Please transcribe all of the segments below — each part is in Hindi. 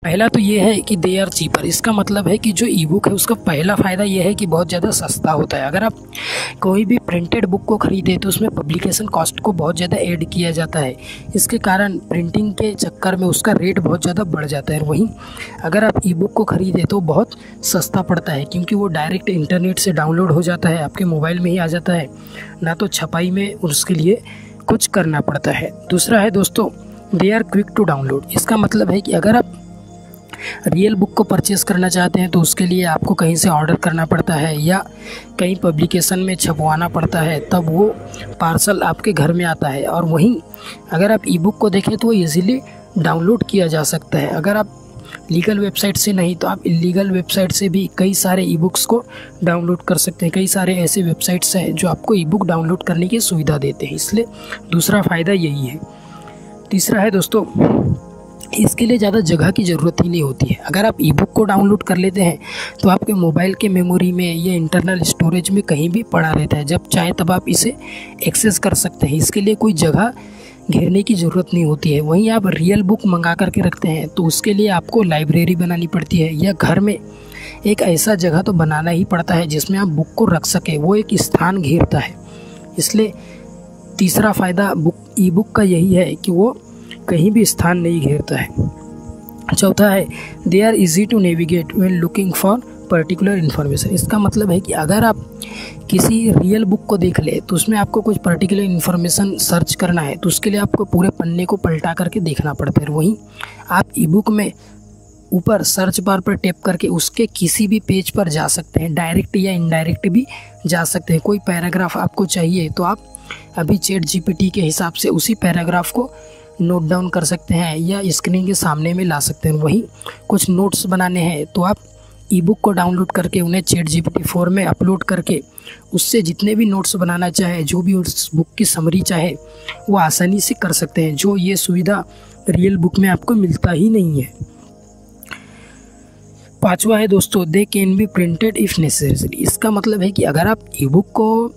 पहला तो ये है कि दे आर चीपर। इसका मतलब है कि जो ई बुक है उसका पहला फ़ायदा ये है कि बहुत ज़्यादा सस्ता होता है। अगर आप कोई भी प्रिंटेड बुक को ख़रीदे तो उसमें पब्लिकेशन कॉस्ट को बहुत ज़्यादा ऐड किया जाता है। इसके कारण प्रिंटिंग के चक्कर में उसका रेट बहुत ज़्यादा बढ़ जाता है। वहीं अगर आप ई बुक को ख़रीदे तो बहुत सस्ता पड़ता है, क्योंकि वो डायरेक्ट इंटरनेट से डाउनलोड हो जाता है, आपके मोबाइल में ही आ जाता है, ना तो छपाई में उसके लिए कुछ करना पड़ता है। दूसरा है दोस्तों, they are quick to download. इसका मतलब है कि अगर आप रियल बुक को परचेज़ करना चाहते हैं तो उसके लिए आपको कहीं से ऑर्डर करना पड़ता है या कहीं पब्लिकेशन में छपवाना पड़ता है, तब वो पार्सल आपके घर में आता है। और वहीं अगर आप ई बुक को देखें तो वो ईज़िली डाउनलोड किया जा सकता है। अगर आप लीगल वेबसाइट से नहीं तो आप इलीगल वेबसाइट से भी कई सारे ई बुक्स को डाउनलोड कर सकते हैं। कई सारे ऐसे वेबसाइट्स हैं जो आपको ई बुक डाउनलोड करने की सुविधा देते हैं, इसलिए दूसरा फ़ायदा यही है। तीसरा है दोस्तों, इसके लिए ज़्यादा जगह की ज़रूरत ही नहीं होती है। अगर आप ई बुक को डाउनलोड कर लेते हैं तो आपके मोबाइल के मेमोरी में या इंटरनल स्टोरेज में कहीं भी पड़ा रहता है, जब चाहे तब आप इसे एक्सेस कर सकते हैं। इसके लिए कोई जगह घेरने की ज़रूरत नहीं होती है। वहीं आप रियल बुक मंगा करके रखते हैं तो उसके लिए आपको लाइब्रेरी बनानी पड़ती है या घर में एक ऐसा जगह तो बनाना ही पड़ता है जिसमें आप बुक को रख सकें, वो एक स्थान घेरता है। इसलिए तीसरा फ़ायदा ई बुक का यही है कि वो कहीं भी स्थान नहीं घेरता है। चौथा है, they are easy to navigate when looking for particular information. इसका मतलब है कि अगर आप किसी रियल बुक को देख ले तो उसमें आपको कुछ पर्टिकुलर इन्फॉर्मेशन सर्च करना है तो उसके लिए आपको पूरे पन्ने को पलटा करके देखना पड़ता है। वहीं आप ई बुक में ऊपर सर्च बार पर टैप करके उसके किसी भी पेज पर जा सकते हैं, डायरेक्ट या इनडायरेक्ट भी जा सकते हैं। कोई पैराग्राफ आपको चाहिए तो आप अभी चैट जीपीटी के हिसाब से उसी पैराग्राफ को नोट डाउन कर सकते हैं या स्क्रीन के सामने में ला सकते हैं। वहीं कुछ नोट्स बनाने हैं तो आप ई बुक को डाउनलोड करके उन्हें चैट जीपीटी 4 में अपलोड करके उससे जितने भी नोट्स बनाना चाहे, जो भी उस बुक की समरी चाहे, वो आसानी से कर सकते हैं, जो ये सुविधा रियल बुक में आपको मिलता ही नहीं है। पांचवा है दोस्तों, they can be printed if necessary. इसका मतलब है कि अगर आप ई बुक को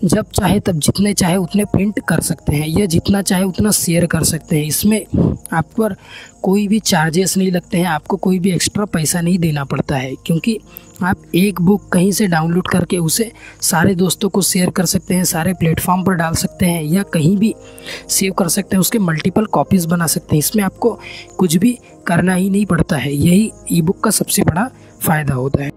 जब चाहे तब जितने चाहे उतने प्रिंट कर सकते हैं या जितना चाहे उतना शेयर कर सकते हैं। इसमें आप पर कोई भी चार्जेस नहीं लगते हैं, आपको कोई भी एक्स्ट्रा पैसा नहीं देना पड़ता है, क्योंकि आप एक बुक कहीं से डाउनलोड करके उसे सारे दोस्तों को शेयर कर सकते हैं, सारे प्लेटफॉर्म पर डाल सकते हैं या कहीं भी सेव कर सकते हैं, उसके मल्टीपल कॉपीज़ बना सकते हैं। इसमें आपको कुछ भी करना ही नहीं पड़ता है। यही ई बुक का सबसे बड़ा फ़ायदा होता है।